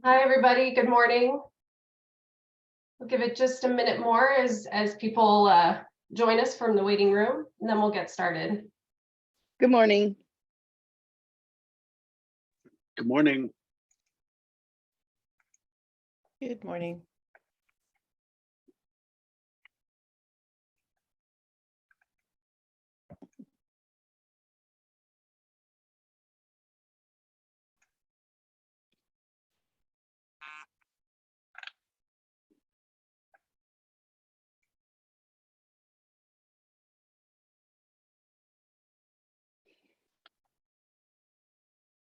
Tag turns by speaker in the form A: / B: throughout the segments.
A: Hi, everybody. Good morning. We'll give it just a minute more as people join us from the waiting room, and then we'll get started.
B: Good morning.
C: Good morning.
B: Good morning.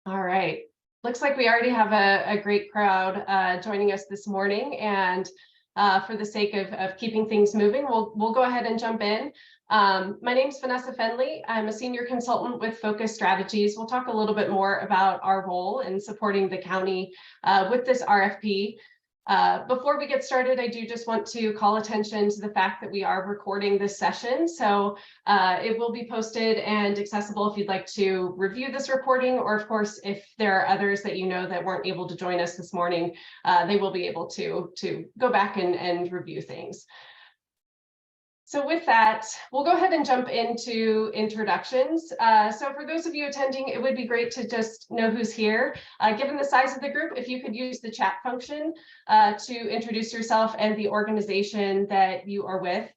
A: All right. Looks like we already have a great crowd joining us this morning, and for the sake of keeping things moving, we'll go ahead and jump in. My name is Vanessa Fenley. I'm a senior consultant with Focus Strategies. We'll talk a little bit more about our role in supporting the county with this RFP. Before we get started, I do just want to call attention to the fact that we are recording this session. So it will be posted and accessible if you'd like to review this recording, or of course, if there are others that you know that weren't able to join us this morning, they will be able to go back and review things. So with that, we'll go ahead and jump into introductions. So for those of you attending, it would be great to just know who's here. Given the size of the group, if you could use the chat function to introduce yourself and the organization that you are with.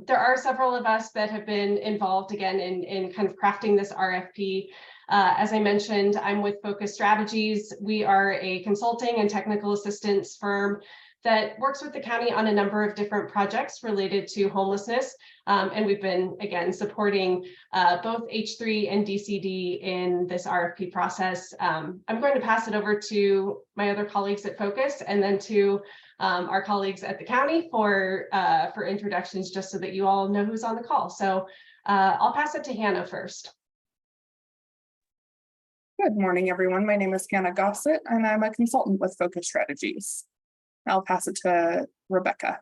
A: There are several of us that have been involved again in kind of crafting this RFP. As I mentioned, I'm with Focus Strategies. We are a consulting and technical assistance firm that works with the county on a number of different projects related to homelessness. And we've been, again, supporting both H3 and DCD in this RFP process. I'm going to pass it over to my other colleagues at Focus, and then to our colleagues at the county for introductions, just so that you all know who's on the call. So I'll pass it to Hannah first.
D: Good morning, everyone. My name is Hannah Gossett, and I'm a consultant with Focus Strategies. I'll pass it to Rebecca.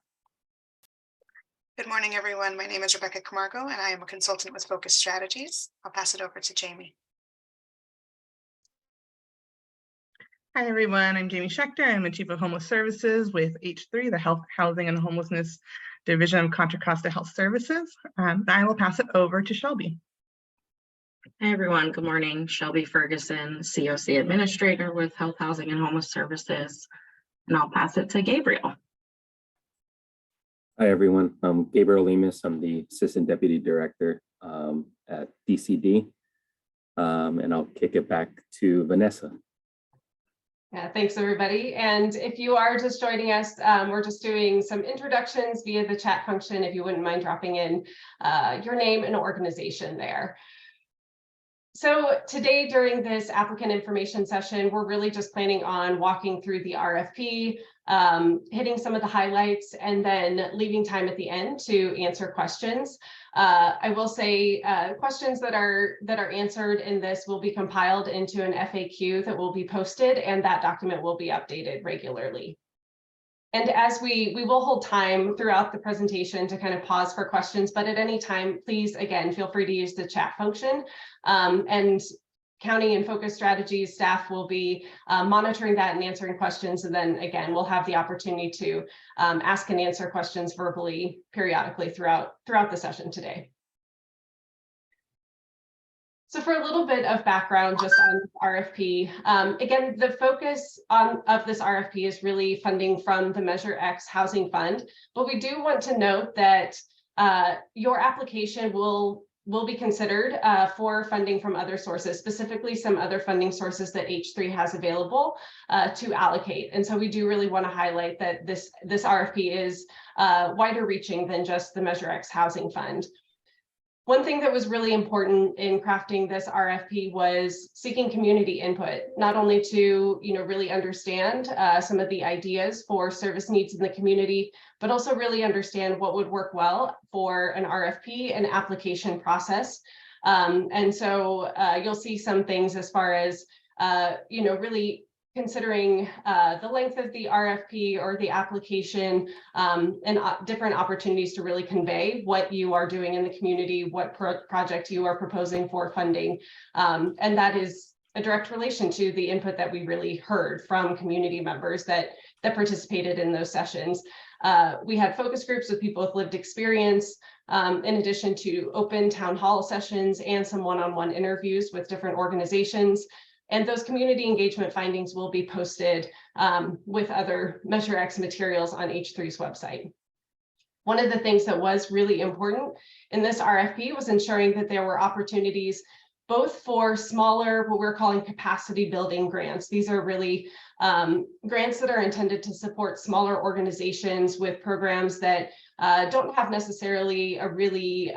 E: Good morning, everyone. My name is Rebecca Camargo, and I am a consultant with Focus Strategies. I'll pass it over to Jamie.
F: Hi, everyone. I'm Jamie Schechter. I'm the Chief of Homeless Services with H3, the Health, Housing, and Homelessness Division of Contra Costa Health Services. I will pass it over to Shelby.
G: Hi, everyone. Good morning. Shelby Ferguson, COC Administrator with Health, Housing, and Homeless Services. And I'll pass it to Gabriel.
H: Hi, everyone. I'm Gabriel Lemus. I'm the Assistant Deputy Director at DCD. And I'll kick it back to Vanessa.
A: Yeah, thanks, everybody. And if you are just joining us, we're just doing some introductions via the chat function, if you wouldn't mind dropping in your name and organization there. So today, during this applicant information session, we're really just planning on walking through the RFP, hitting some of the highlights, and then leaving time at the end to answer questions. I will say questions that are answered in this will be compiled into an FAQ that will be posted, and that document will be updated regularly. And as we will hold time throughout the presentation to kind of pause for questions, but at any time, please, again, feel free to use the chat function. And County and Focus Strategies staff will be monitoring that and answering questions. And then again, we'll have the opportunity to ask and answer questions verbally periodically throughout the session today. So for a little bit of background just on RFP, again, the focus of this RFP is really funding from the Measure X Housing Fund, but we do want to note that your application will be considered for funding from other sources, specifically some other funding sources that H3 has available to allocate. And so we do really want to highlight that this RFP is wider reaching than just the Measure X Housing Fund. One thing that was really important in crafting this RFP was seeking community input, not only to really understand some of the ideas for service needs in the community, but also really understand what would work well for an RFP and application process. And so you'll see some things as far as really considering the length of the RFP or the application and different opportunities to really convey what you are doing in the community, what project you are proposing for funding. And that is a direct relation to the input that we really heard from community members that participated in those sessions. We had focus groups with people with lived experience, in addition to open town hall sessions and some one-on-one interviews with different organizations. And those community engagement findings will be posted with other Measure X materials on H3's website. One of the things that was really important in this RFP was ensuring that there were opportunities both for smaller, what we're calling capacity building grants. These are really grants that are intended to support smaller organizations with programs that don't have necessarily a really,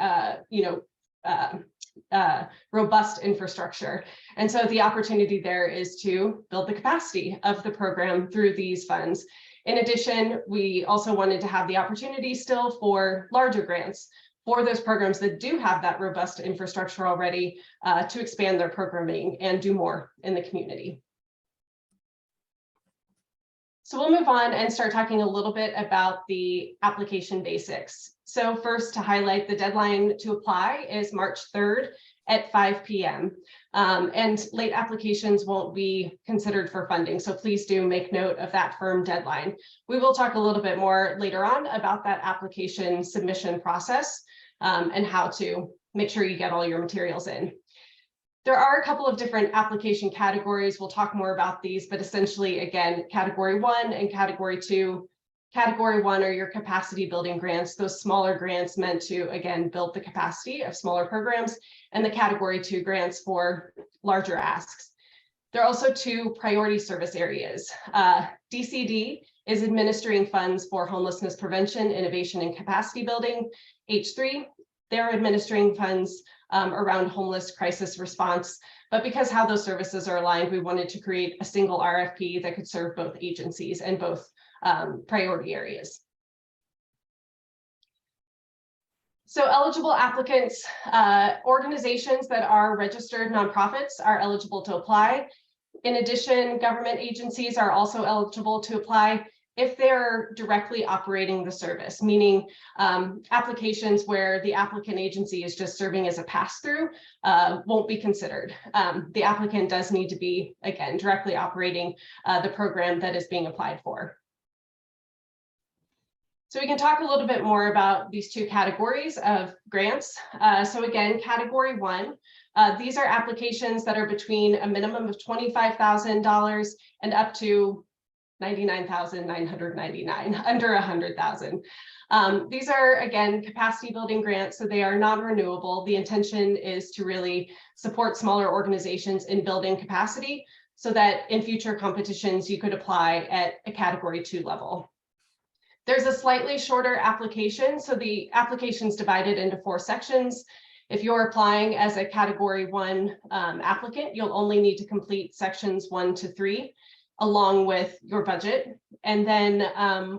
A: robust infrastructure. And so the opportunity there is to build the capacity of the program through these funds. In addition, we also wanted to have the opportunity still for larger grants for those programs that do have that robust infrastructure already to expand their programming and do more in the community. So we'll move on and start talking a little bit about the application basics. So first, to highlight, the deadline to apply is March 3rd at 5 p.m. And late applications won't be considered for funding. So please do make note of that firm deadline. We will talk a little bit more later on about that application submission process and how to make sure you get all your materials in. There are a couple of different application categories. We'll talk more about these, but essentially, again, category 1 and category 2. Category 1 are your capacity building grants, those smaller grants meant to, again, build the capacity of smaller programs, and the category 2 grants for larger asks. There are also 2 priority service areas. DCD is administering funds for homelessness prevention, innovation, and capacity building. H3, they're administering funds around homeless crisis response. But because how those services are aligned, we wanted to create a single RFP that could serve both agencies and both priority areas. So eligible applicants, organizations that are registered nonprofits are eligible to apply. In addition, government agencies are also eligible to apply if they're directly operating the service, meaning applications where the applicant agency is just serving as a pass-through won't be considered. The applicant does need to be, again, directly operating the program that is being applied for. So we can talk a little bit more about these 2 categories of grants. So again, category 1, these are applications that are between a minimum of $25,000 and up to $99,999, under $100,000. These are, again, capacity building grants, so they are non-renewable. The intention is to really support smaller organizations in building capacity so that in future competitions, you could apply at a category 2 level. There's a slightly shorter application. So the application is divided into 4 sections. If you're applying as a category 1 applicant, you'll only need to complete sections 1 to 3 along with your budget. And then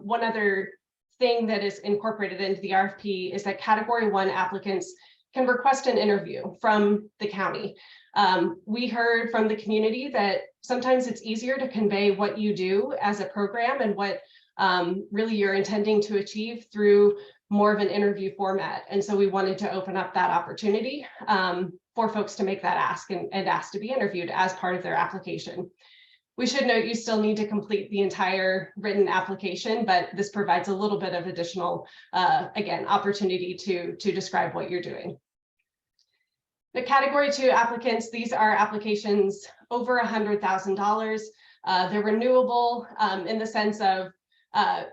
A: one other thing that is incorporated into the RFP is that category 1 applicants can request an interview from the county. We heard from the community that sometimes it's easier to convey what you do as a program and what really you're intending to achieve through more of an interview format. And so we wanted to open up that opportunity for folks to make that ask and ask to be interviewed as part of their application. We should note you still need to complete the entire written application, but this provides a little bit of additional, again, opportunity to describe what you're doing. The category 2 applicants, these are applications over $100,000. They're renewable in the sense of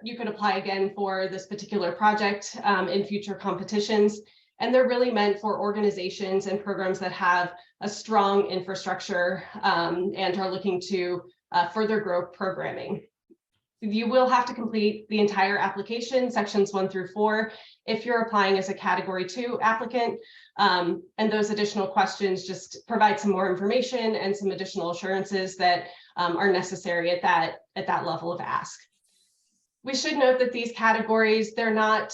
A: you could apply again for this particular project in future competitions. And they're really meant for organizations and programs that have a strong infrastructure and are looking to further grow programming. You will have to complete the entire application, sections 1 through 4, if you're applying as a category 2 applicant. And those additional questions just provide some more information and some additional assurances that are necessary at that level of ask. We should note that these categories, they're not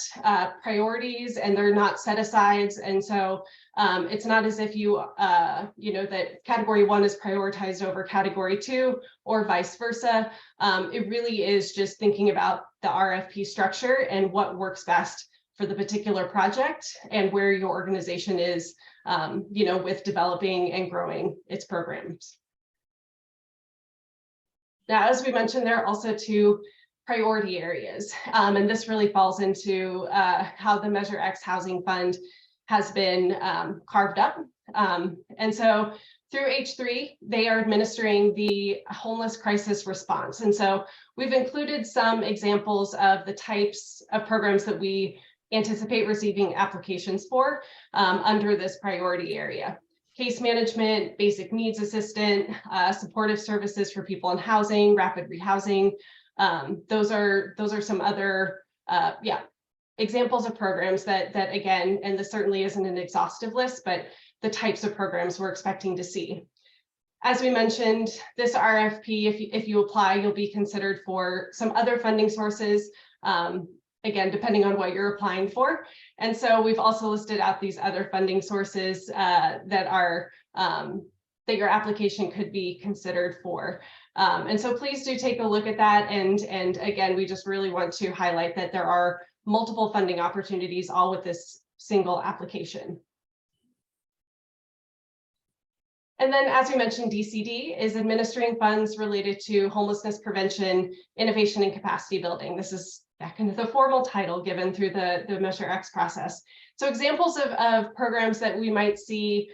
A: priorities and they're not set-asides. And so it's not as if you know, that category 1 is prioritized over category 2 or vice versa. It really is just thinking about the RFP structure and what works best for the particular project and where your organization is, you know, with developing and growing its programs. Now, as we mentioned, there are also 2 priority areas, and this really falls into how the Measure X Housing Fund has been carved up. And so through H3, they are administering the homeless crisis response. And so we've included some examples of the types of programs that we anticipate receiving applications for under this priority area. Case management, basic needs assistant, supportive services for people in housing, rapid rehousing. Those are some other examples of programs that again, and this certainly isn't an exhaustive list, but the types of programs we're expecting to see. As we mentioned, this RFP, if you apply, you'll be considered for some other funding sources, again, depending on what you're applying for. And so we've also listed out these other funding sources that your application could be considered for. And so please do take a look at that. And again, we just really want to highlight that there are multiple funding opportunities, all with this single application. And then, as we mentioned, DCD is administering funds related to homelessness prevention, innovation, and capacity building. This is back into the formal title given through the Measure X process. So examples of programs that we might see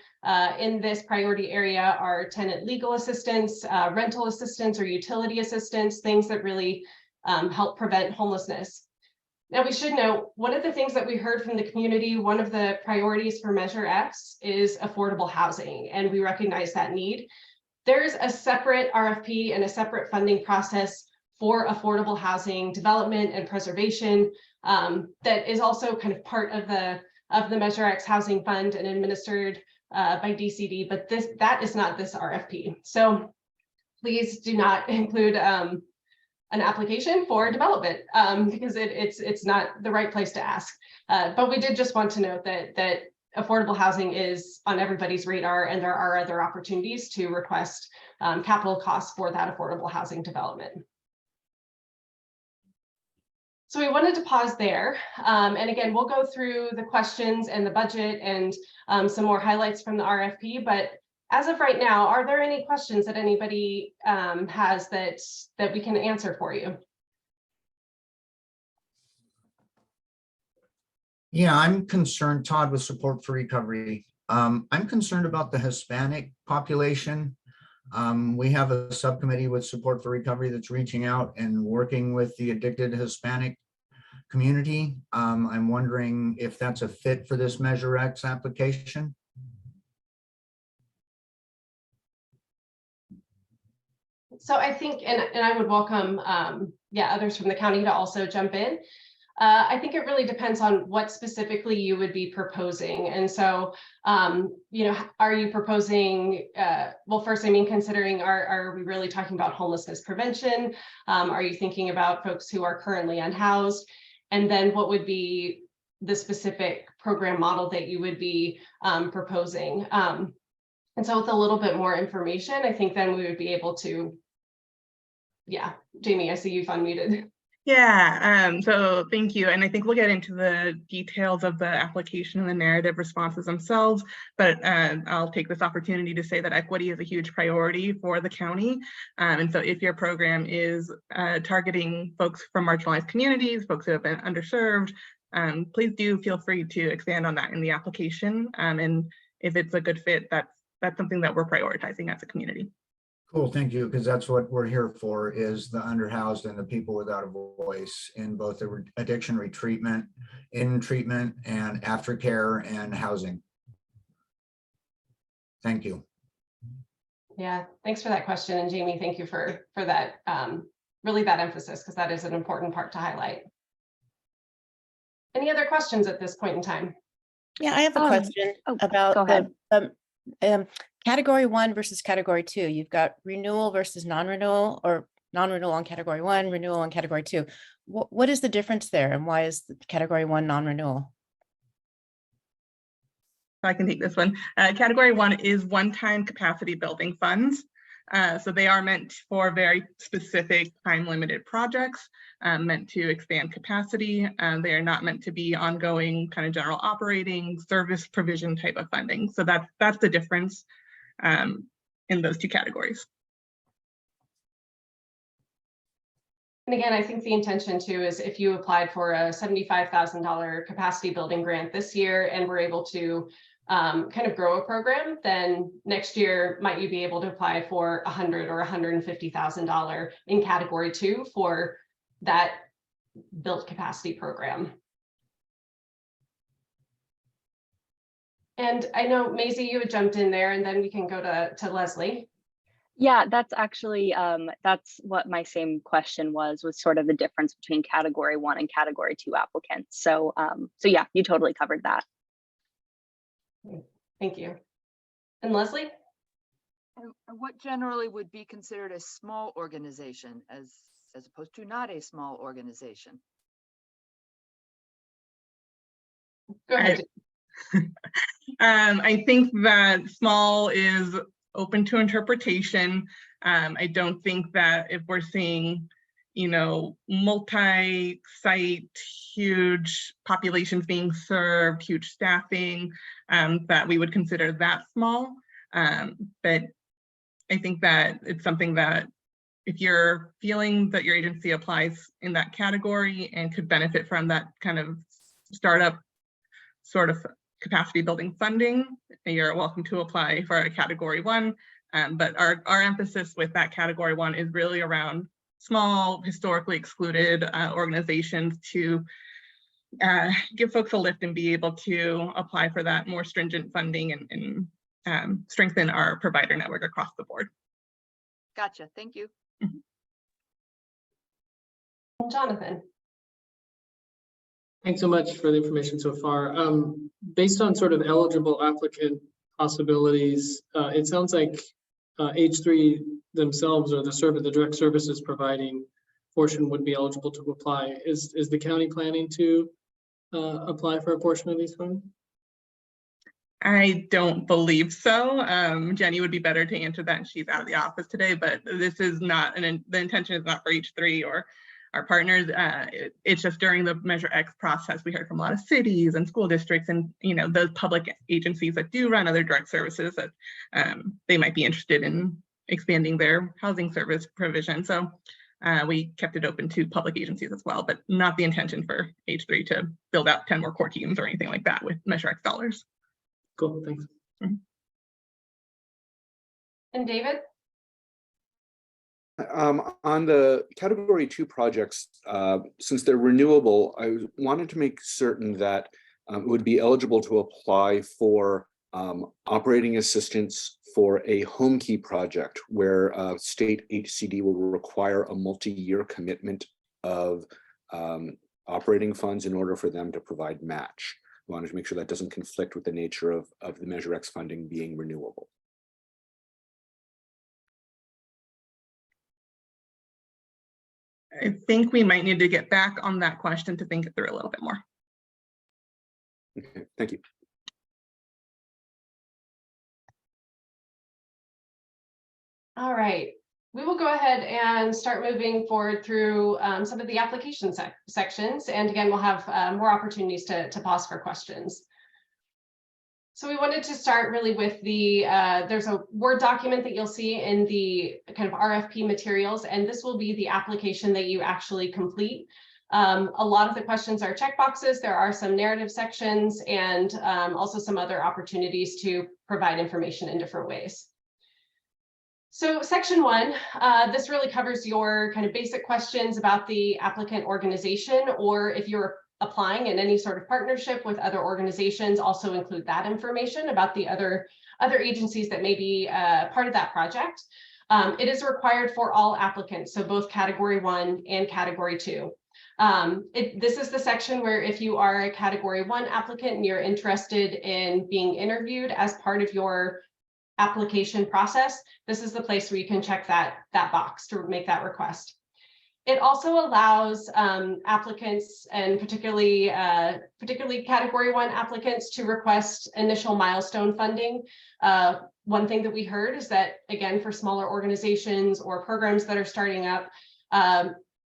A: in this priority area are tenant legal assistance, rental assistance, or utility assistance, things that really help prevent homelessness. Now, we should note, one of the things that we heard from the community, one of the priorities for Measure X is affordable housing, and we recognize that need. There's a separate RFP and a separate funding process for affordable housing development and preservation that is also kind of part of the Measure X Housing Fund and administered by DCD, but that is not this RFP. So please do not include an application for development because it's not the right place to ask. But we did just want to note that affordable housing is on everybody's radar, and there are other opportunities to request capital costs for that affordable housing development. So we wanted to pause there. And again, we'll go through the questions and the budget and some more highlights from the RFP. But as of right now, are there any questions that anybody has that we can answer for you?
C: Yeah, I'm concerned, Todd, with Support for Recovery. I'm concerned about the Hispanic population. We have a subcommittee with Support for Recovery that's reaching out and working with the addicted Hispanic community. I'm wondering if that's a fit for this Measure X application.
A: So I think, and I would welcome others from the county to also jump in. I think it really depends on what specifically you would be proposing. And so, are you proposing, well, first, I mean, considering, are we really talking about homelessness prevention? Are you thinking about folks who are currently unhoused? And then what would be the specific program model that you would be proposing? And so with a little bit more information, I think then we would be able to, Jamie, I see you've unmuted.
F: Yeah, so thank you. And I think we'll get into the details of the application and the narrative responses themselves, but I'll take this opportunity to say that equity is a huge priority for the county. And so if your program is targeting folks from marginalized communities, folks who have been underserved, please do feel free to expand on that in the application. And if it's a good fit, that's something that we're prioritizing as a community.
C: Cool, thank you, because that's what we're here for, is the underhoused and the people without a voice in both the addiction retreatment, in treatment, and aftercare and housing. Thank you.
A: Yeah, thanks for that question. And Jamie, thank you for that, really that emphasis, because that is an important part to highlight. Any other questions at this point in time?
B: Yeah, I have a question about the category 1 versus category 2. You've got renewal versus non-renewal, or non-renewal on category 1, renewal on category 2. What is the difference there, and why is the category 1 non-renewal?
F: I can take this one. Category 1 is one-time capacity building funds. So they are meant for very specific time-limited projects, meant to expand capacity. They are not meant to be ongoing kind of general operating service provision type of funding. So that's the difference in those two categories.
A: And again, I think the intention too is if you applied for a $75,000 capacity building grant this year and were able to kind of grow a program, then next year might you be able to apply for $100,000 or $150,000 in category 2 for that built capacity program. And I know, Maisie, you had jumped in there, and then we can go to Leslie.
I: Yeah, that's actually, that's what my same question was sort of the difference between category 1 and category 2 applicants. So, so yeah, you totally covered that.
A: Thank you. And Leslie?
J: And what generally would be considered a small organization as opposed to not a small organization?
A: Go ahead.
F: I think that small is open to interpretation. I don't think that if we're seeing, you know, multi-site, huge populations being served, huge staffing, that we would consider that small. But I think that it's something that if you're feeling that your agency applies in that category and could benefit from that kind of startup sort of capacity building funding, you're welcome to apply for a category 1. But our emphasis with that category 1 is really around small, historically excluded organizations to give folks a lift and be able to apply for that more stringent funding and strengthen our provider network across the board.
J: Gotcha. Thank you.
A: Jonathan.
K: Thanks so much for the information so far. Based on sort of eligible applicant possibilities, it sounds like H3 themselves or the direct services providing portion would be eligible to apply. Is the county planning to apply for a portion of these funds?
F: I don't believe so. Jenny would be better to answer that. She's out of the office today, but this is not, the intention is not for H3 or our partners. It's just during the Measure X process, we heard from a lot of cities and school districts and, you know, those public agencies that do run other direct services that they might be interested in expanding their housing service provision. So we kept it open to public agencies as well, but not the intention for H3 to build out 10 more core teams or anything like that with Measure X dollars.
K: Cool, thanks.
F: Mm-hmm.
A: And David?
L: On the category 2 projects, since they're renewable, I wanted to make certain that it would be eligible to apply for operating assistance for a home key project where state HCD will require a multi-year commitment of operating funds in order for them to provide match. I wanted to make sure that doesn't conflict with the nature of the Measure X funding being renewable.
F: I think we might need to get back on that question to think it through a little bit more.
L: Okay, thank you.
A: All right, we will go ahead and start moving forward through some of the application sections. And again, we'll have more opportunities to pause for questions. So we wanted to start really with the, there's a Word document that you'll see in the kind of RFP materials, and this will be the application that you actually complete. A lot of the questions are checkboxes. There are some narrative sections and also some other opportunities to provide information in different ways. So section 1, this really covers your kind of basic questions about the applicant organization, or if you're applying in any sort of partnership with other organizations, also include that information about the other agencies that may be part of that project. It is required for all applicants, so both category 1 and category 2. This is the section where if you are a category 1 applicant and you're interested in being interviewed as part of your application process, this is the place where you can check that box to make that request. It also allows applicants, and particularly category 1 applicants, to request initial milestone funding. One thing that we heard is that, again, for smaller organizations or programs that are starting up,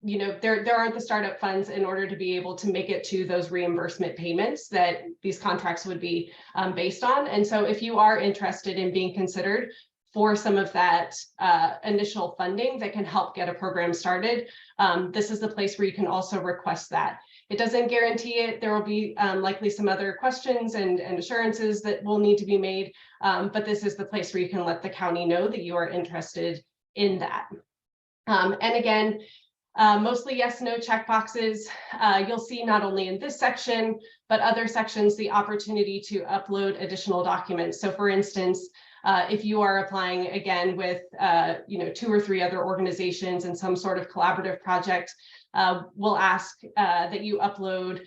A: you know, there aren't the startup funds in order to be able to make it to those reimbursement payments that these contracts would be based on. And so if you are interested in being considered for some of that initial funding that can help get a program started, this is the place where you can also request that. It doesn't guarantee it. There will be likely some other questions and assurances that will need to be made, but this is the place where you can let the county know that you are interested in that. And again, mostly yes, no checkboxes. You'll see not only in this section, but other sections, the opportunity to upload additional documents. So for instance, if you are applying again with 2 or 3 other organizations in some sort of collaborative project, we'll ask that you upload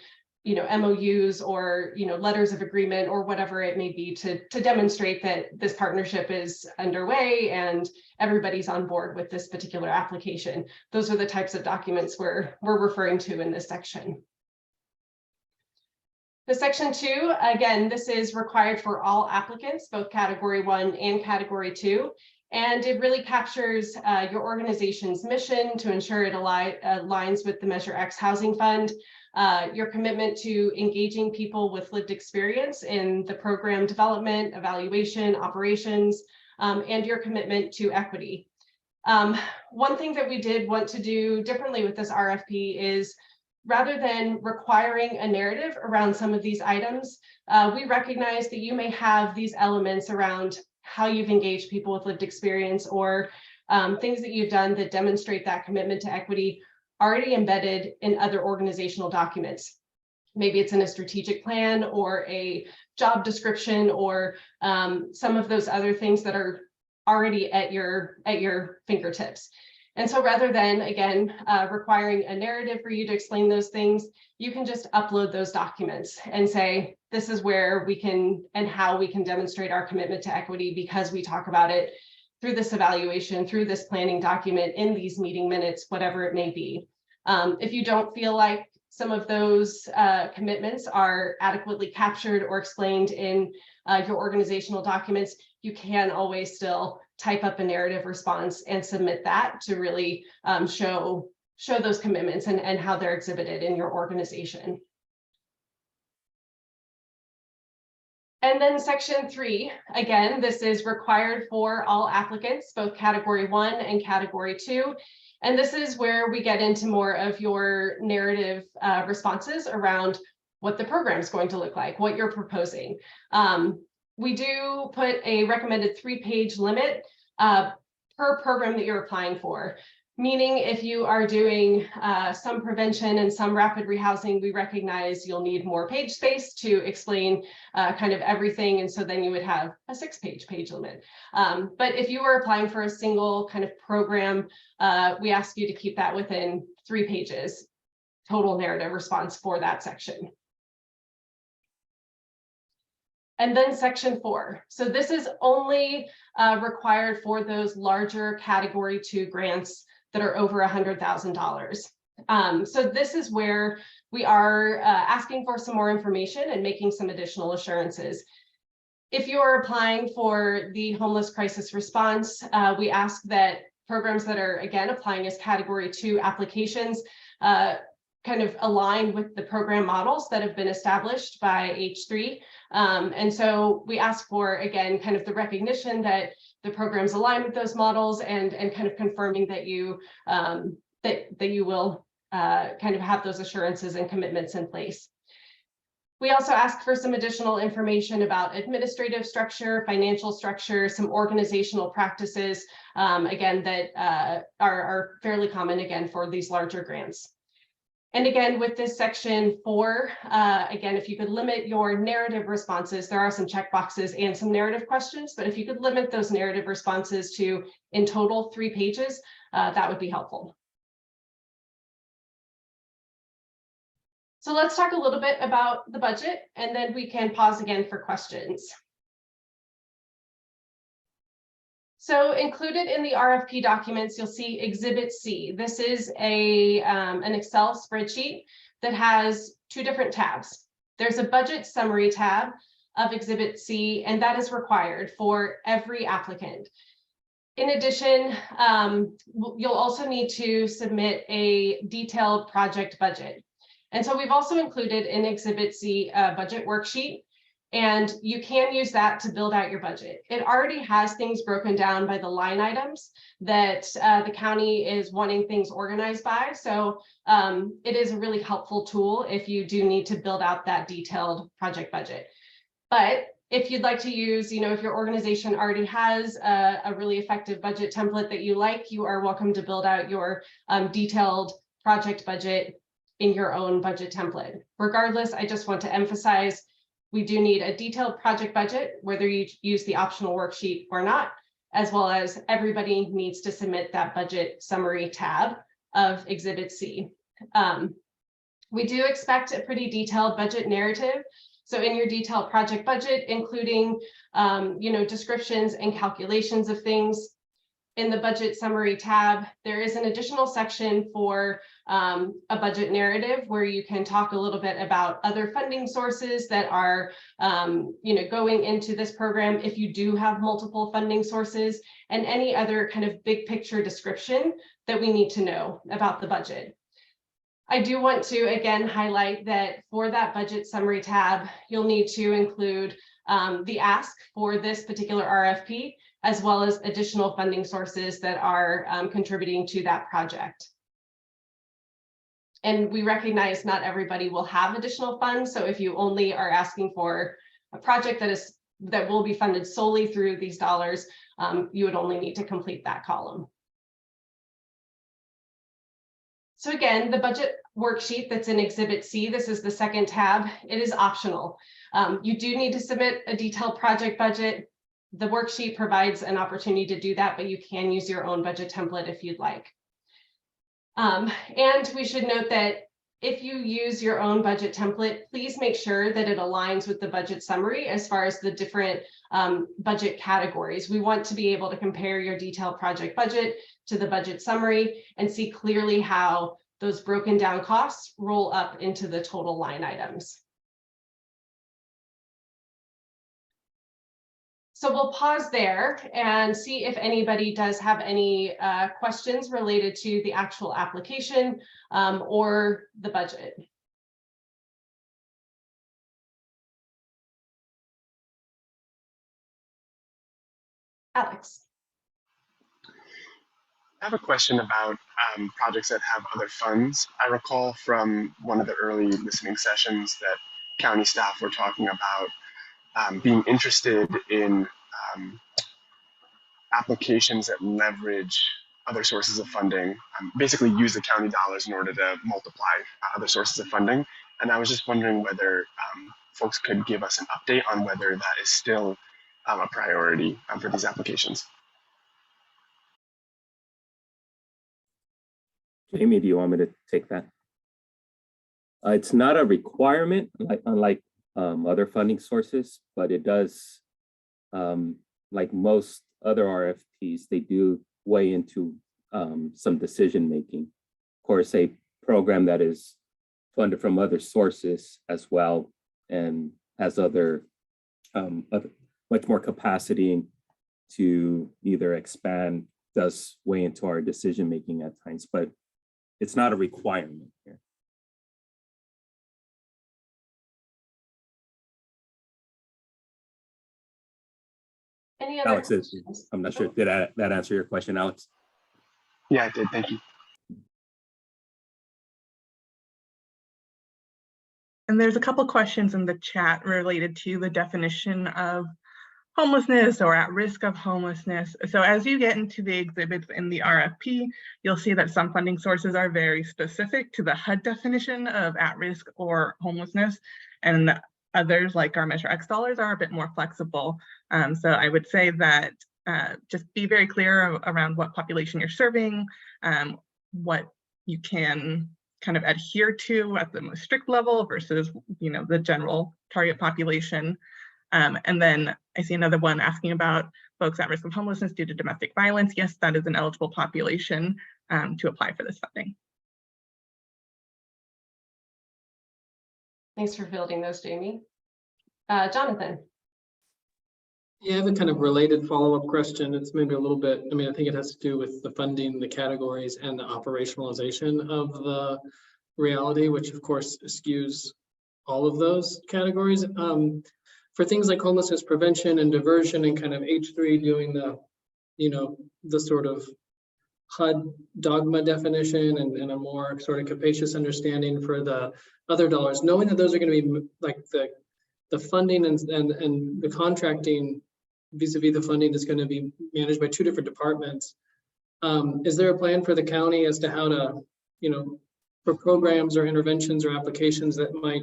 A: MOUs or letters of agreement or whatever it may be to demonstrate that this partnership is underway and everybody's on board with this particular application. Those are the types of documents we're referring to in this section. The section 2, again, this is required for all applicants, both category 1 and category 2. And it really captures your organization's mission to ensure it aligns with the Measure X Housing Fund, your commitment to engaging people with lived experience in the program development, evaluation, operations, and your commitment to equity. One thing that we did want to do differently with this RFP is, rather than requiring a narrative around some of these items, we recognize that you may have these elements around how you've engaged people with lived experience or things that you've done that demonstrate that commitment to equity already embedded in other organizational documents. Maybe it's in a strategic plan or a job description or some of those other things that are already at your fingertips. And so rather than, again, requiring a narrative for you to explain those things, you can just upload those documents and say, this is where we can and how we can demonstrate our commitment to equity because we talk about it through this evaluation, through this planning document, in these meeting minutes, whatever it may be. If you don't feel like some of those commitments are adequately captured or explained in your organizational documents, you can always still type up a narrative response and submit that to really show those commitments and how they're exhibited in your organization. And then section 3, again, this is required for all applicants, both category 1 and category 2. And this is where we get into more of your narrative responses around what the program is going to look like, what you're proposing. We do put a recommended 3-page limit per program that you're applying for. Meaning if you are doing some prevention and some rapid rehousing, we recognize you'll need more page space to explain kind of everything. And so then you would have a 6-page limit. But if you were applying for a single kind of program, we ask you to keep that within 3 pages, total narrative response for that section. And then section 4. So this is only required for those larger category 2 grants that are over $100,000. So this is where we are asking for some more information and making some additional assurances. If you're applying for the homeless crisis response, we ask that programs that are, again, applying as category 2 applications kind of align with the program models that have been established by H3. And so we ask for, again, kind of the recognition that the programs align with those models and kind of confirming that you that you will kind of have those assurances and commitments in place. We also ask for some additional information about administrative structure, financial structure, some organizational practices, again, that are fairly common, again, for these larger grants. And again, with this section 4, again, if you could limit your narrative responses, there are some checkboxes and some narrative questions, but if you could limit those narrative responses to, in total, 3 pages, that would be helpful. So let's talk a little bit about the budget, and then we can pause again for questions. So included in the RFP documents, you'll see Exhibit C. This is an Excel spreadsheet that has 2 different tabs. There's a budget summary tab of Exhibit C, and that is required for every applicant. In addition, you'll also need to submit a detailed project budget. And so we've also included in Exhibit C a budget worksheet. And you can use that to build out your budget. It already has things broken down by the line items that the county is wanting things organized by. So it is a really helpful tool if you do need to build out that detailed project budget. But if you'd like to use, if your organization already has a really effective budget template that you like, you are welcome to build out your detailed project budget in your own budget template. Regardless, I just want to emphasize, we do need a detailed project budget, whether you use the optional worksheet or not, as well as everybody needs to submit that budget summary tab of Exhibit C. We do expect a pretty detailed budget narrative. So in your detailed project budget, including descriptions and calculations of things. In the budget summary tab, there is an additional section for a budget narrative where you can talk a little bit about other funding sources that are going into this program if you do have multiple funding sources, and any other kind of big picture description that we need to know about the budget. I do want to again highlight that for that budget summary tab, you'll need to include the ask for this particular RFP, as well as additional funding sources that are contributing to that project. And we recognize not everybody will have additional funds. So if you only are asking for a project that will be funded solely through these dollars, you would only need to complete that column. So again, the budget worksheet that's in Exhibit C, this is the second tab, it is optional. You do need to submit a detailed project budget. The worksheet provides an opportunity to do that, but you can use your own budget template if you'd like. And we should note that if you use your own budget template, please make sure that it aligns with the budget summary as far as the different budget categories. We want to be able to compare your detailed project budget to the budget summary and see clearly how those broken down costs roll up into the total line items. So we'll pause there and see if anybody does have any questions related to the actual application or the budget. Alex.
M: I have a question about projects that have other funds. I recall from one of the early listening sessions that county staff were talking about being interested in applications that leverage other sources of funding, basically use the county dollars in order to multiply other sources of funding. And I was just wondering whether folks could give us an update on whether that is still a priority for these applications.
H: Jamie, do you want me to take that? It's not a requirement, unlike other funding sources, but it does, like most other RFPs, they do weigh into some decision making. Of course, a program that is funded from other sources as well and has other much more capacity to either expand does weigh into our decision making at times, but it's not a requirement here.
A: Any other
H: Alex,
A: questions?
H: I'm not sure, did that answer your question, Alex?
M: Yeah, it did, thank you.
F: And there's a couple questions in the chat related to the definition of homelessness or at risk of homelessness. So as you get into the exhibits in the RFP, you'll see that some funding sources are very specific to the HUD definition of at risk or homelessness, and others like our Measure X dollars are a bit more flexible. So I would say that just be very clear around what population you're serving, what you can kind of adhere to at the most strict level versus, the general target population. And then I see another one asking about folks at risk of homelessness due to domestic violence. Yes, that is an eligible population to apply for this funding.
A: Thanks for fielding those, Jamie. Jonathan.
K: Yeah, I have a kind of related follow-up question. It's maybe a little bit, I think it has to do with the funding, the categories, and the operationalization of the reality, which of course skews all of those categories. for things like homelessness prevention and diversion and kind of H3 doing the, the sort of HUD dogma definition and a more sort of capacious understanding for the other dollars, knowing that those are going to be like the funding and the contracting vis-a-vis the funding is going to be managed by two different departments. Is there a plan for the county as to how to, for programs or interventions or applications that might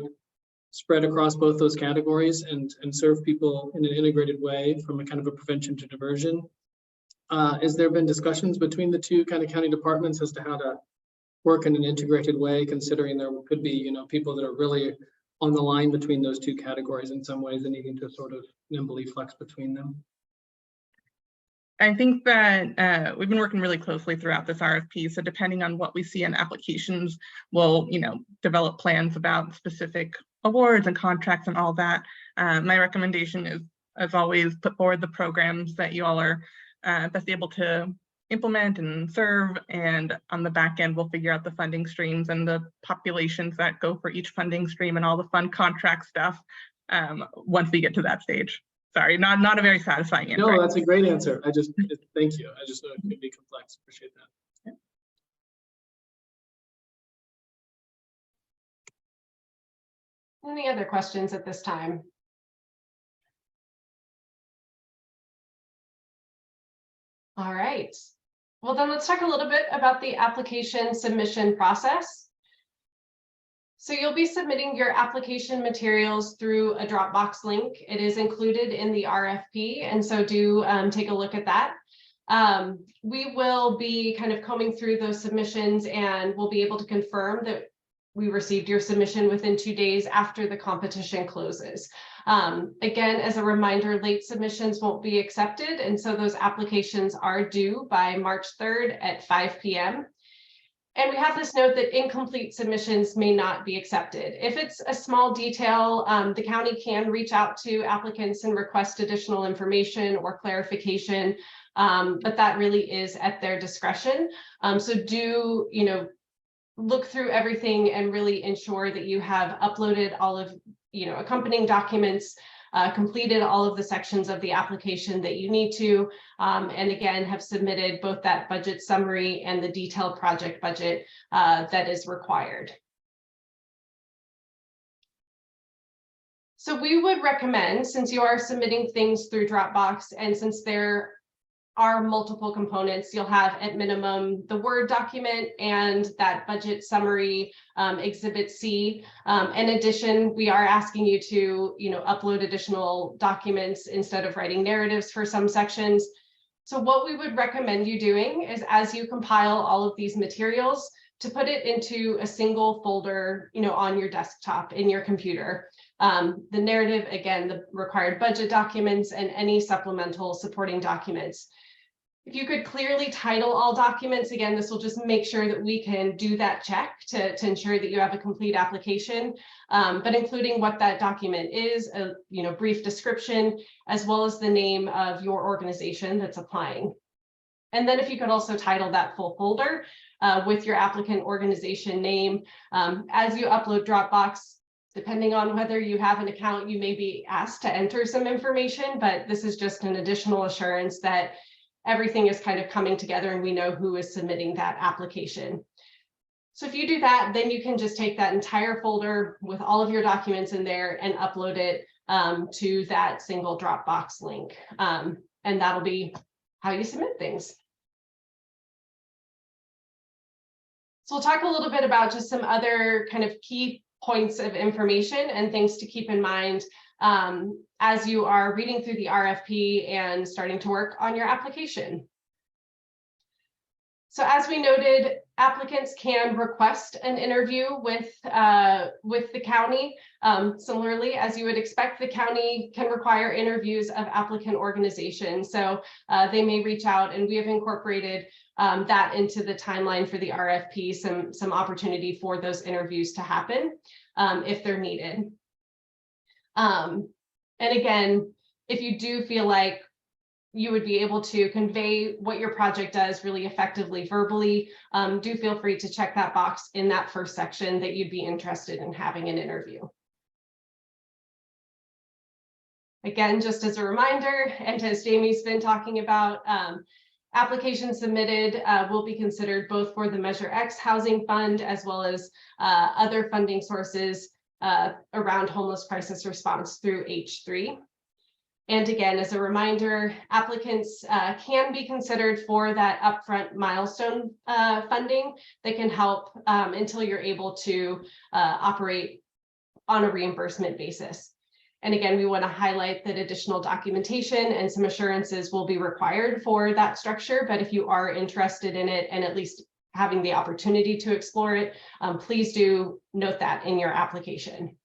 K: spread across both those categories and serve people in an integrated way from a kind of a prevention to diversion? Has there been discussions between the two kind of county departments as to how to work in an integrated way, considering there could be, people that are really on the line between those two categories in some ways and needing to sort of nimbly flex between them?
F: I think that we've been working really closely throughout this RFP. So depending on what we see in applications, we'll, develop plans about specific awards and contracts and all that. My recommendation is, as always, put forward the programs that you all are best able to implement and serve. And on the back end, we'll figure out the funding streams and the populations that go for each funding stream and all the fun contract stuff once we get to that stage. Sorry, not a very satisfying answer.
K: No, that's a great answer. Thank you. I just know it can be complex. Appreciate that.
A: Yeah. Any other questions at this time? All right. Well, then let's talk a little bit about the application submission process. So you'll be submitting your application materials through a Dropbox link. It is included in the RFP, and so do take a look at that. We will be kind of combing through those submissions, and we'll be able to confirm that we received your submission within 2 days after the competition closes. Again, as a reminder, late submissions won't be accepted, and so those applications are due by March 3rd at 5 p.m. And we have this note that incomplete submissions may not be accepted. If it's a small detail, the county can reach out to applicants and request additional information or clarification, but that really is at their discretion. So do, look through everything and really ensure that you have uploaded all of, accompanying documents, completed all of the sections of the application that you need to, and again, have submitted both that budget summary and the detailed project budget that is required. So we would recommend, since you are submitting things through Dropbox, and since there are multiple components, you'll have at minimum the Word document and that budget summary, Exhibit C. In addition, we are asking you to, upload additional documents instead of writing narratives for some sections. So what we would recommend you doing is, as you compile all of these materials, to put it into a single folder, on your desktop in your computer. The narrative, again, the required budget documents and any supplemental supporting documents. If you could clearly title all documents, again, this will just make sure that we can do that check to ensure that you have a complete application, but including what that document is, a brief description, as well as the name of your organization that's applying. And then if you could also title that full folder with your applicant organization name. As you upload Dropbox, depending on whether you have an account, you may be asked to enter some information, but this is just an additional assurance that everything is kind of coming together and we know who is submitting that application. So if you do that, then you can just take that entire folder with all of your documents in there and upload it to that single Dropbox link. And that'll be how you submit things. So we'll talk a little bit about just some other kind of key points of information and things to keep in mind as you are reading through the RFP and starting to work on your application. So as we noted, applicants can request an interview with the county. Similarly, as you would expect, the county can require interviews of applicant organizations. So they may reach out, and we have incorporated that into the timeline for the RFP, some opportunity for those interviews to happen if they're needed. And again, if you do feel like you would be able to convey what your project does really effectively verbally, do feel free to check that box in that first section that you'd be interested in having an interview. Again, just as a reminder, and as Jamie's been talking about, applications submitted will be considered both for the Measure X Housing Fund as well as other funding sources around homeless crisis response through H3. And again, as a reminder, applicants can be considered for that upfront milestone funding that can help until you're able to operate on a reimbursement basis. And again, we want to highlight that additional documentation and some assurances will be required for that structure. But if you are interested in it and at least having the opportunity to explore it, please do note that in your application.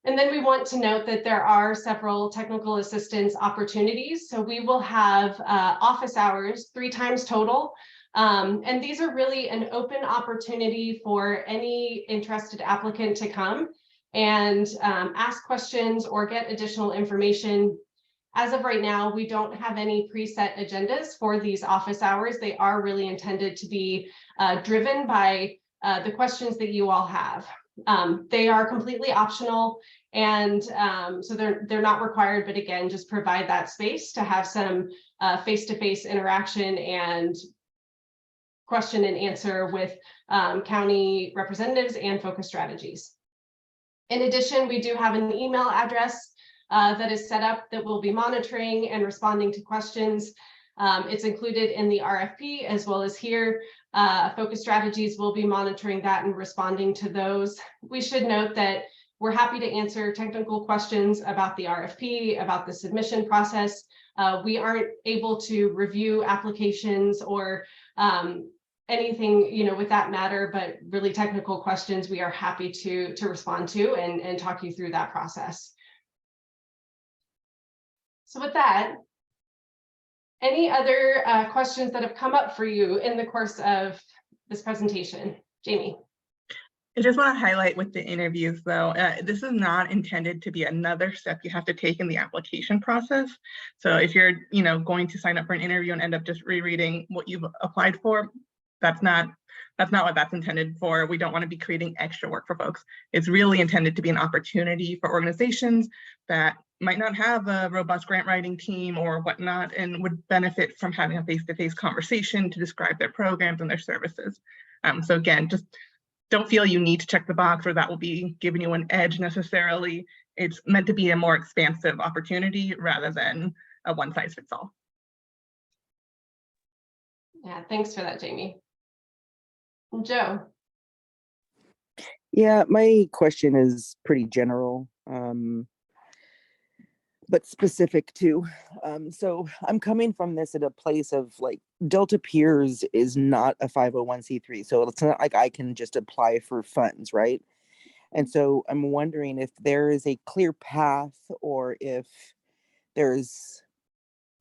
A: And then we want to note that there are several technical assistance opportunities. So we will have office hours 3 times total. And these are really an open opportunity for any interested applicant to come and ask questions or get additional information. As of right now, we don't have any preset agendas for these office hours. They are really intended to be driven by the questions that you all have. They are completely optional, and so they're not required, but again, just provide that space to have some face-to-face interaction and question and answer with county representatives and focus strategies. In addition, we do have an email address that is set up that will be monitoring and responding to questions. It's included in the RFP as well as here. Focus strategies will be monitoring that and responding to those. We should note that we're happy to answer technical questions about the RFP, about the submission process. We aren't able to review applications or anything, you know, with that matter, but really technical questions we are happy to respond to and talk you through that process. So with that, any other questions that have come up for you in the course of this presentation? Jamie.
F: I just want to highlight with the interviews though, this is not intended to be another step you have to take in the application process. So if you're, you know, going to sign up for an interview and end up just rereading what you've applied for, that's not what that's intended for. We don't want to be creating extra work for folks. It's really intended to be an opportunity for organizations that might not have a robust grant writing team or whatnot and would benefit from having a face-to-face conversation to describe their programs and their services. So again, just don't feel you need to check the box or that will be giving you an edge necessarily. It's meant to be a more expansive opportunity rather than a one-size-fits-all.
A: Yeah, thanks for that, Jamie. Joe.
N: Yeah, my question is pretty general, but specific too. So I'm coming from this at a place of like Delta Peers is not a 501c3. So it's not like I can just apply for funds, right? And so I'm wondering if there is a clear path or if there's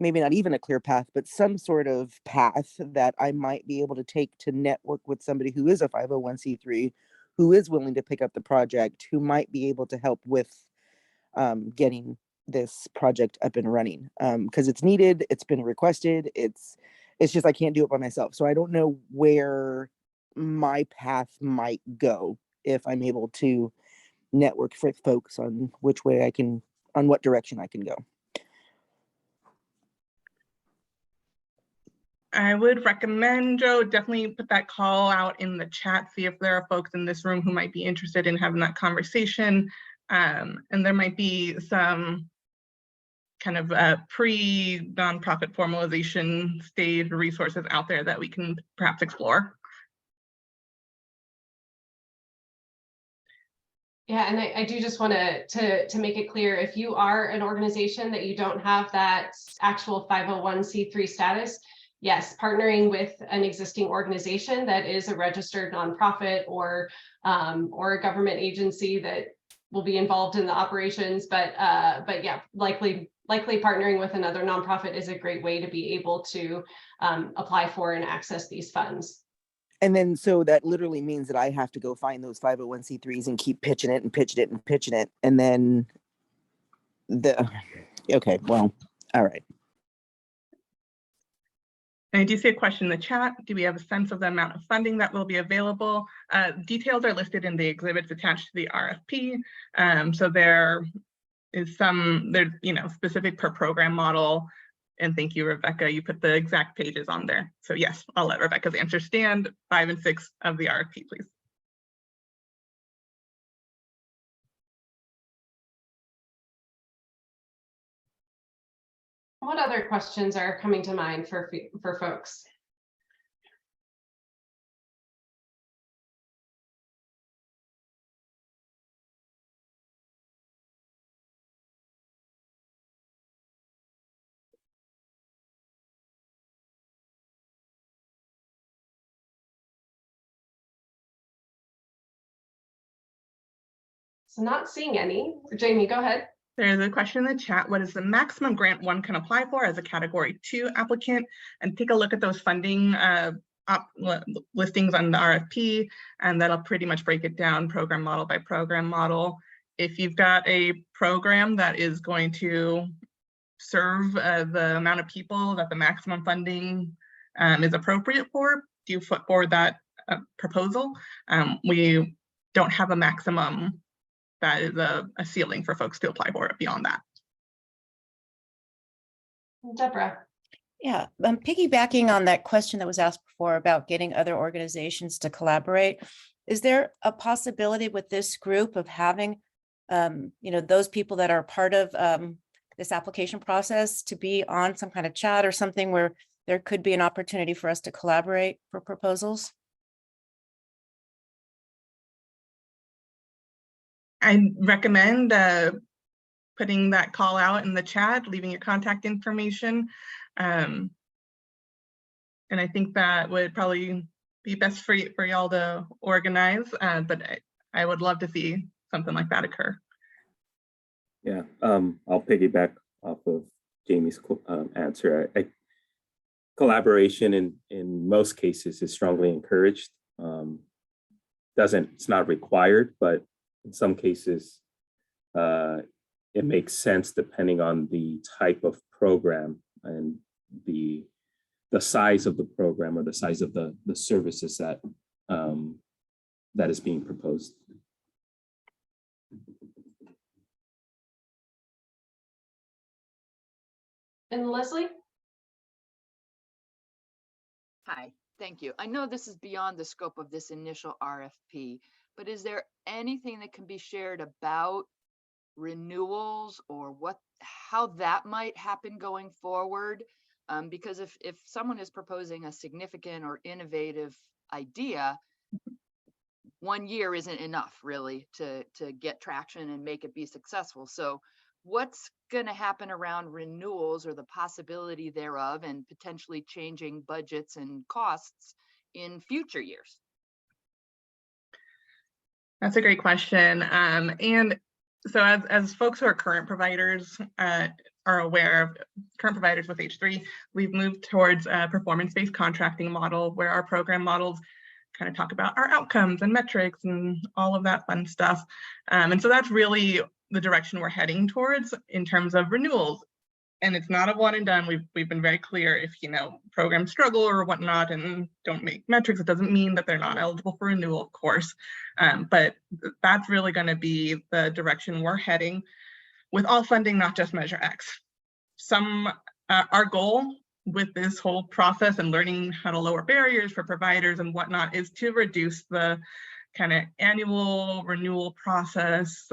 N: maybe not even a clear path, but some sort of path that I might be able to take to network with somebody who is a 501c3, who is willing to pick up the project, who might be able to help with getting this project up and running. Because it's needed, it's been requested, it's just I can't do it by myself. So I don't know where my path might go if I'm able to network with folks on which way I can, on what direction I can go.
F: I would recommend, Joe, definitely put that call out in the chat, see if there are folks in this room who might be interested in having that conversation. And there might be some kind of pre-nonprofit formalization stage resources out there that we can perhaps explore.
A: Yeah, and I do just want to make it clear, if you are an organization that you don't have that actual 501c3 status, yes, partnering with an existing organization that is a registered nonprofit or a government agency that will be involved in the operations, but yeah, likely partnering with another nonprofit is a great way to be able to apply for and access these funds.
N: And then so that literally means that I have to go find those 501c3s and keep pitching it and pitching it and pitching it. And then okay, well, all right.
F: And I do see a question in the chat. Do we have a sense of the amount of funding that will be available? Details are listed in the exhibits attached to the RFP. So there is some, specific per program model. And thank you, Rebecca. You put the exact pages on there. So yes, I'll let Rebecca's answer stand. 5 and 6 of the RFP, please.
A: What other questions are coming to mind for folks? So not seeing any. Jamie, go ahead.
F: There's a question in the chat. What is the maximum grant one can apply for as a Category 2 applicant? And take a look at those funding listings on the RFP, and that'll pretty much break it down program model by program model. If you've got a program that is going to serve the amount of people that the maximum funding is appropriate for, do you put forward that proposal? We don't have a maximum that is a ceiling for folks to apply for it beyond that.
A: Deborah.
B: Yeah, I'm piggybacking on that question that was asked before about getting other organizations to collaborate. Is there a possibility with this group of having, those people that are part of this application process to be on some kind of chat or something where there could be an opportunity for us to collaborate for proposals?
F: I recommend putting that call out in the chat, leaving your contact information. And I think that would probably be best for y'all to organize, but I would love to see something like that occur.
H: Yeah, I'll piggyback off of Jamie's answer. Collaboration in most cases is strongly encouraged. It's not required, but in some cases, it makes sense depending on the type of program and the size of the program or the size of the services that that is being proposed.
A: And Leslie?
J: Hi, thank you. I know this is beyond the scope of this initial RFP, but is there anything that can be shared about renewals or how that might happen going forward? Because if someone is proposing a significant or innovative idea, 1 year isn't enough really to get traction and make it be successful. So what's going to happen around renewals or the possibility thereof and potentially changing budgets and costs in future years?
F: That's a great question. And so as folks who are current providers are aware of, current providers with H3, we've moved towards a performance-based contracting model where our program models kind of talk about our outcomes and metrics and all of that fun stuff. And so that's really the direction we're heading towards in terms of renewals. And it's not a one and done. We've been very clear, if programs struggle or whatnot and don't make metrics, it doesn't mean that they're not eligible for renewal, of course. But that's really going to be the direction we're heading with all funding, not just Measure X. Our goal with this whole process and learning how to lower barriers for providers and whatnot is to reduce the kind of annual renewal process,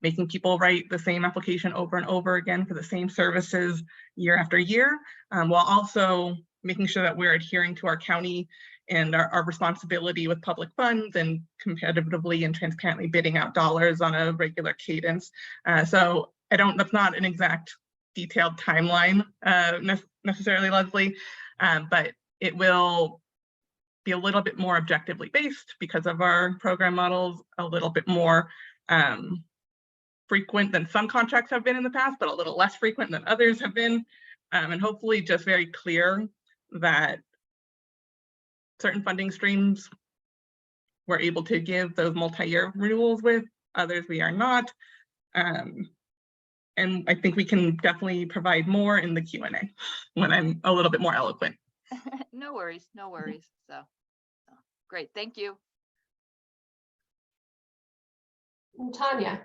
F: making people write the same application over and over again for the same services year after year, while also making sure that we're adhering to our county and our responsibility with public funds and competitively and transparently bidding out dollars on a regular cadence. So that's not an exact detailed timeline necessarily, Leslie, but it will be a little bit more objectively based because of our program models, a little bit more frequent than some contracts have been in the past, but a little less frequent than others have been, and hopefully just very clear that certain funding streams we're able to give those multi-year renewals with, others we are not. And I think we can definitely provide more in the Q&A when I'm a little bit more eloquent.
J: No worries, no worries. So great, thank you.
A: And Tanya.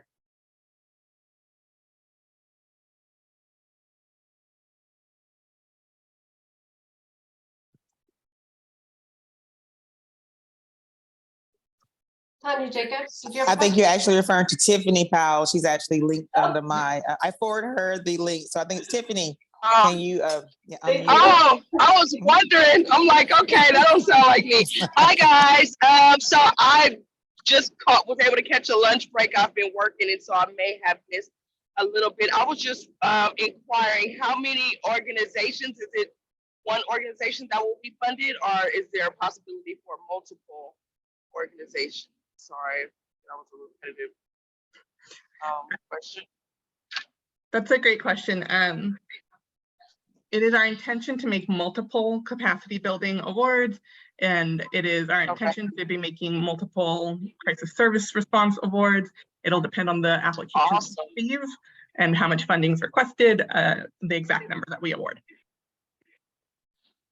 A: Tanya Jacobs, did you have a
O: I think
A: question?
O: you're actually referring to Tiffany Powell. She's actually linked under my, I forwarded her the link. So I think it's Tiffany. Can you, unmute?
P: Oh, I was wondering. I'm like, okay, that don't sound like me. Hi guys. So I just was able to catch a lunch break. I've been working, and so I may have missed a little bit. I was just inquiring, how many organizations? Is it one organization that will be funded, or is there a possibility for multiple organizations? Sorry, that was a repetitive question.
F: That's a great question. It is our intention to make multiple capacity building awards, and it is our intention to be making multiple crisis service response awards. It'll depend on the application receive and how much funding is requested, the exact number that we award.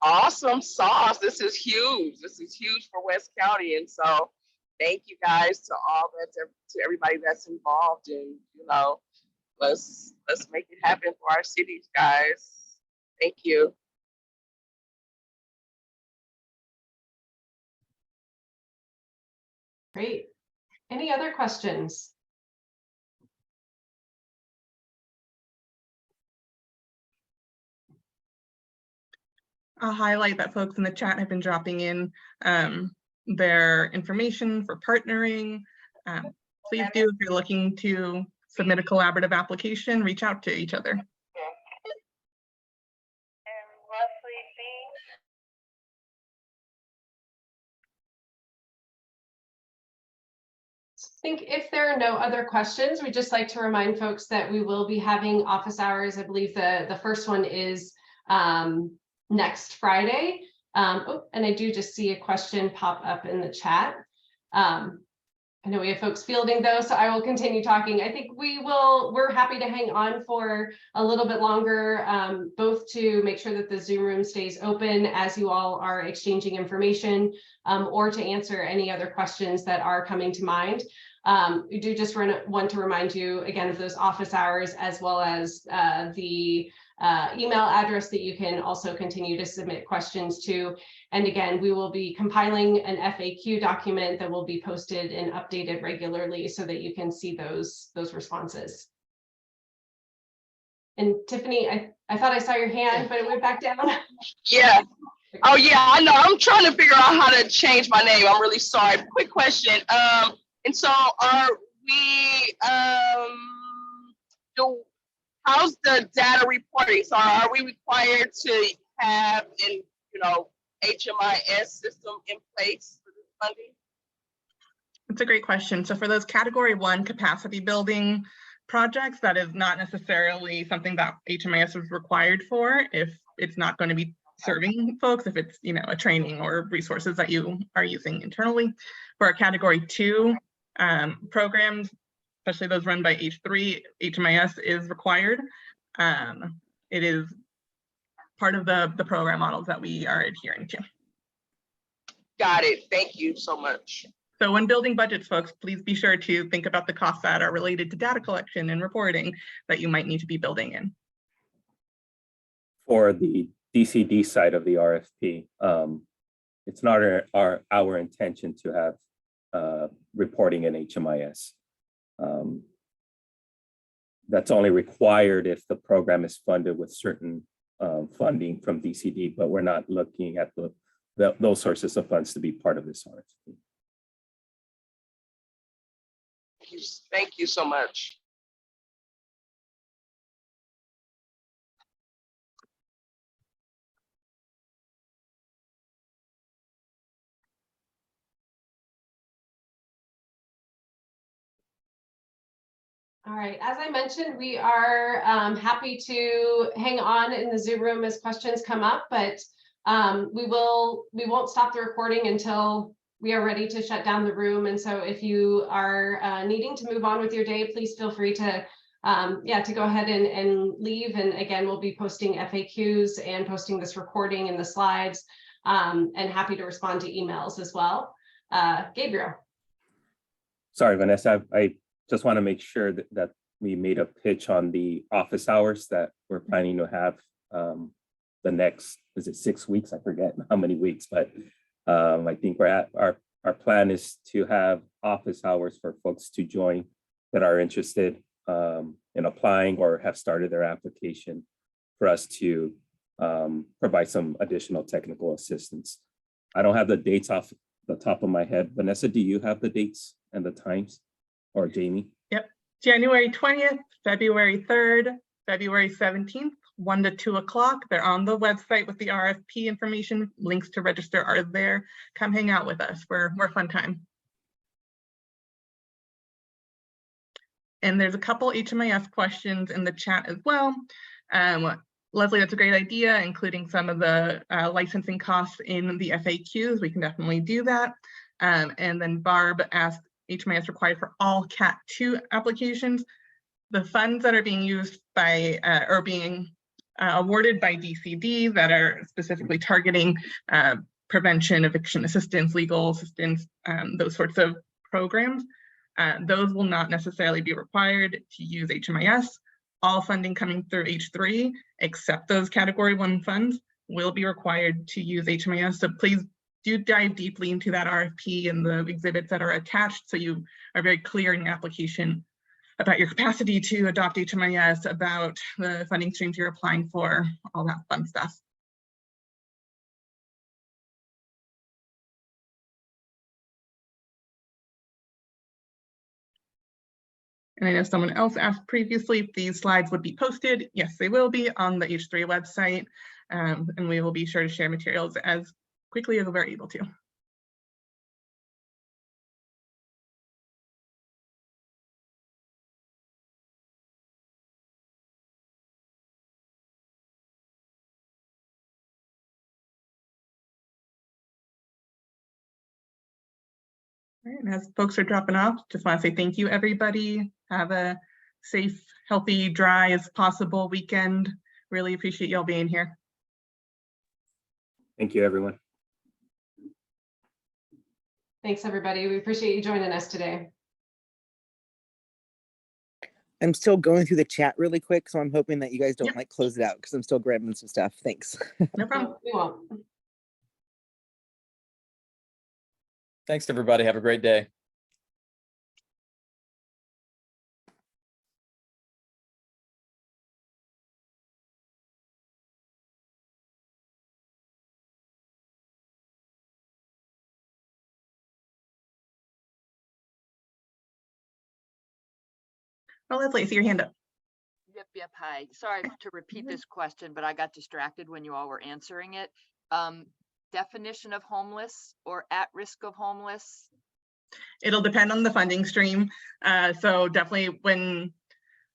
P: Awesome sauce. This is huge. This is huge for West County. And so thank you guys to all that, to everybody that's involved, and let's make it happen for our cities, guys. Thank you.
A: Great. Any other questions?
F: I'll highlight that folks in the chat have been dropping in their information for partnering. Please do, if you're looking to submit a collaborative application, reach out to each other.
A: I think if there are no other questions, we'd just like to remind folks that we will be having office hours. I believe the first one is next Friday. And I do just see a question pop up in the chat. I know we have folks fielding those, so I will continue talking. I think we're happy to hang on for a little bit longer, both to make sure that the Zoom room stays open as you all are exchanging information, or to answer any other questions that are coming to mind. We do just want to remind you again of those office hours, as well as the email address that you can also continue to submit questions to. And again, we will be compiling an FAQ document that will be posted and updated regularly so that you can see those responses. And Tiffany, I thought I saw your hand, but it went back down.
P: Yeah. Oh yeah, I know. I'm trying to figure out how to change my name. I'm really sorry. Quick question. And so are we how's the data reporting? So are we required to have an HMIS system in place for this funding?
F: That's a great question. So for those category 1 capacity building projects, that is not necessarily something that HMIS is required for if it's not going to be serving folks, if it's a training or resources that you are using internally. For our category 2 programs, especially those run by H3, HMIS is required. It is part of the program models that we are adhering to.
P: Got it. Thank you so much.
F: So when building budgets, folks, please be sure to think about the costs that are related to data collection and reporting that you might need to be building in.
H: For the DCD side of the RFP, it's not our intention to have reporting in HMIS. That's only required if the program is funded with certain funding from DCD, but we're not looking at those sources of funds to be part of this RFP.
P: Thank you so much.
A: All right, as I mentioned, we are happy to hang on in the Zoom room as questions come up, but we won't stop the recording until we are ready to shut down the room. And so if you are needing to move on with your day, please feel free to yeah, to go ahead and leave. And again, we'll be posting FAQs and posting this recording and the slides, and happy to respond to emails as well. Gabriel.
H: Sorry, Vanessa, I just want to make sure that we made a pitch on the office hours that we're planning to have the next, is it 6 weeks? I forget how many weeks, but I think we're at our plan is to have office hours for folks to join that are interested in applying or have started their application, for us to provide some additional technical assistance. I don't have the dates off the top of my head. Vanessa, do you have the dates and the times, or Jamie?
F: Yep, January 20th, February 3rd, February 17th, 1 to 2 o'clock. They're on the website with the RFP information. Links to register are there. Come hang out with us. We're a fun time. And there's a couple HMIS questions in the chat as well. Leslie, that's a great idea, including some of the licensing costs in the FAQs. We can definitely do that. And then Barb asked, HMIS required for all Cat 2 applications. The funds that are being used by or being awarded by DCD that are specifically targeting prevention, eviction assistance, legal assistance, those sorts of programs, those will not necessarily be required to use HMIS. All funding coming through H3, except those Category 1 funds, will be required to use HMIS. So please do dive deeply into that RFP and the exhibits that are attached, so you are very clear in your application about your capacity to adopt HMIS, about the funding streams you're applying for, all that fun stuff. And I know someone else asked previously if these slides would be posted. Yes, they will be on the H3 website, and we will be sure to share materials as quickly as we're able to. All right, and as folks are dropping off, just want to say thank you, everybody. Have a safe, healthy, dry as possible weekend. Really appreciate y'all being here.
H: Thank you, everyone.
A: Thanks, everybody. We appreciate you joining us today.
N: I'm still going through the chat really quick, so I'm hoping that you guys don't like close it out, because I'm still grabbing some stuff. Thanks.
F: No problem.
A: We won't.
Q: Thanks, everybody. Have a great day.
F: Oh, Leslie, I see your hand up.
J: Yep, hi. Sorry to repeat this question, but I got distracted when you all were answering it. Definition of homeless or at risk of homeless?
F: It'll depend on the funding stream. So definitely when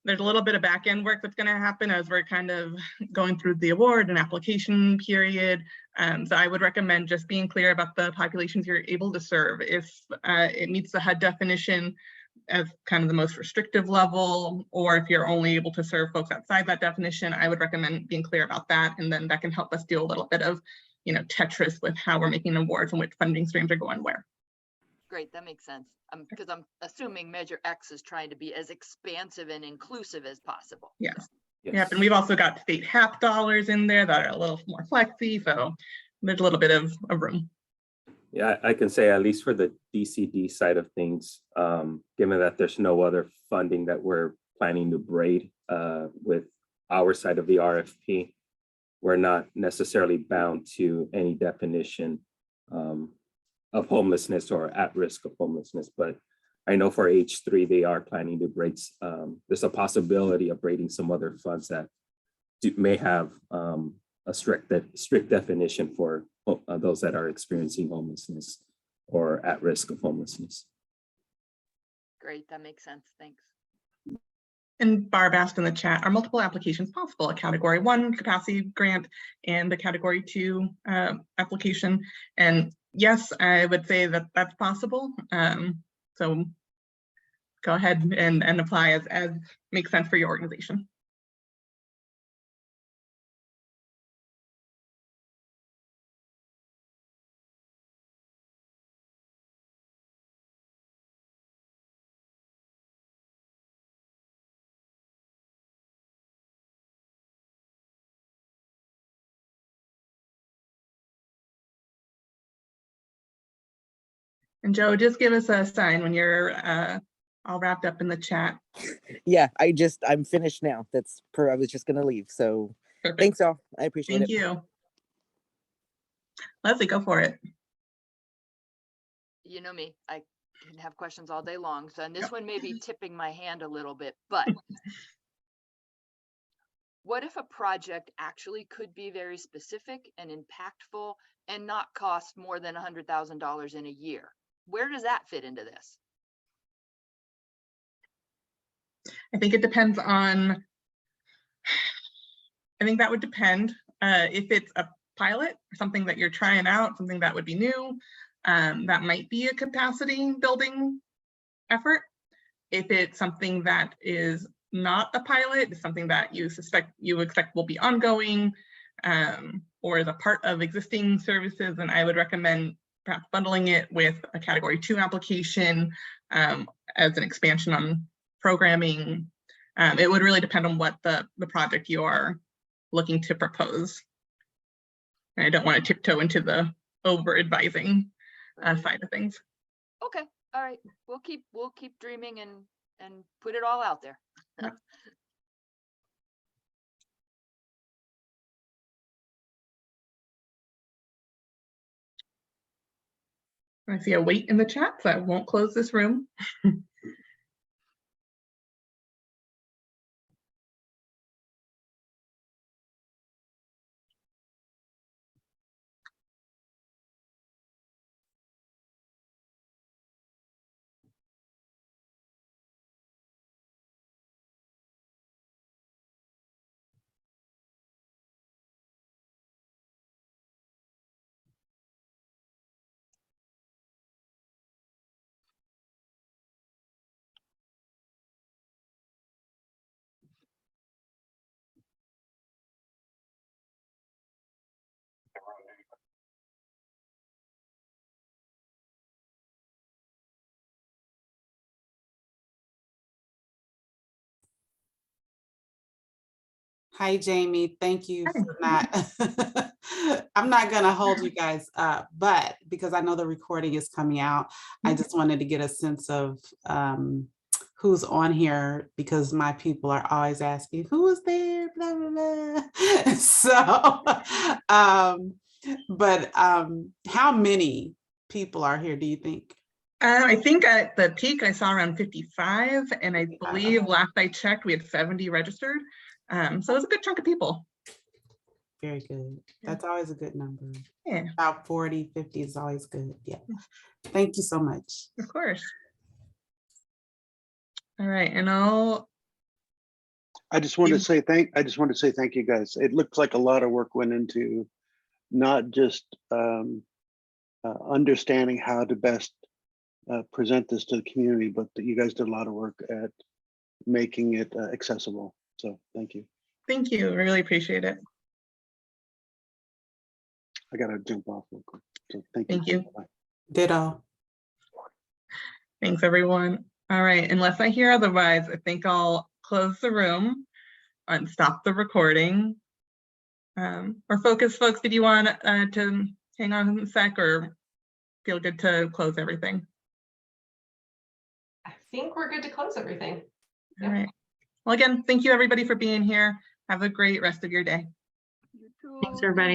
F: there's a little bit of back end work that's going to happen as we're kind of going through the award and application period. So I would recommend just being clear about the populations you're able to serve. If it meets the HUD definition as kind of the most restrictive level, or if you're only able to serve folks outside that definition, I would recommend being clear about that. And then that can help us do a little bit of, Tetris with how we're making awards and which funding streams are going where.
J: Great, that makes sense. Because I'm assuming Measure X is trying to be as expansive and inclusive as possible.
F: Yes. Yep, and we've also got state HAP dollars in there that are a little more flexy, so there's a little bit of room.
H: Yeah, I can say at least for the DCD side of things, given that there's no other funding that we're planning to braid with our side of the RFP, we're not necessarily bound to any definition of homelessness or at risk of homelessness. But I know for H3, they are planning to braid, there's a possibility of braiding some other funds that may have a strict definition for those that are experiencing homelessness or at risk of homelessness.
J: Great, that makes sense. Thanks.
F: And Barb asked in the chat, are multiple applications possible? A Category 1 capacity grant and the Category 2 application? And yes, I would say that that's possible. So go ahead and apply as makes sense for your organization. And Joe, just give us a sign when you're all wrapped up in the chat.
N: Yeah, I'm finished now. I was just gonna leave. So
F: Perfect.
N: Thanks all. I appreciate it.
F: Thank you. Leslie, go for it.
J: You know me, I can have questions all day long. So, and this one may be tipping my hand a little bit, but what if a project actually could be very specific and impactful and not cost more than $100,000 in a year? Where does that fit into this?
F: I think it depends on, I think that would depend if it's a pilot or something that you're trying out, something that would be new, that might be a capacity building effort. If it's something that is not a pilot, it's something that you expect will be ongoing, or is a part of existing services, then I would recommend perhaps bundling it with a Category 2 application as an expansion on programming. It would really depend on what the project you are looking to propose. And I don't want to tiptoe into the over-advising side of things.
J: Okay, all right. We'll keep dreaming and put it all out there.
F: I see a wait in the chat, so I won't close this room.
R: Hi, Jamie. Thank you for that. I'm not going to hold you guys up, but because I know the recording is coming out, I just wanted to get a sense of who's on here, because my people are always asking, who is there? Blah, blah, blah. So, but how many people are here, do you think?
F: I think at the peak I saw around 55, and I believe last I checked we had 70 registered. So it's a good chunk of people.
R: Very good. That's always a good number.
F: Yeah.
R: About 40, 50 is always good. Yeah. Thank you so much.
F: Of course. All right, and
S: I just want to say thank you guys. It looks like a lot of work went into not just understanding how to best present this to the community, but that you guys did a lot of work at making it accessible. So thank you.
F: Thank you. I really appreciate it.
S: I gotta jump off real quick. So thank
F: you.
S: Bye.
R: Ditto.
F: Thanks, everyone. All right, unless I hear otherwise, I think I'll close the room and stop the recording. Or Focus folks, did you want to hang on a sec, or feel good to close everything?
A: I think we're good to close everything.
F: All right. Well, again, thank you everybody for being here. Have a great rest of your day.
J: You too.
G: Thanks, everybody.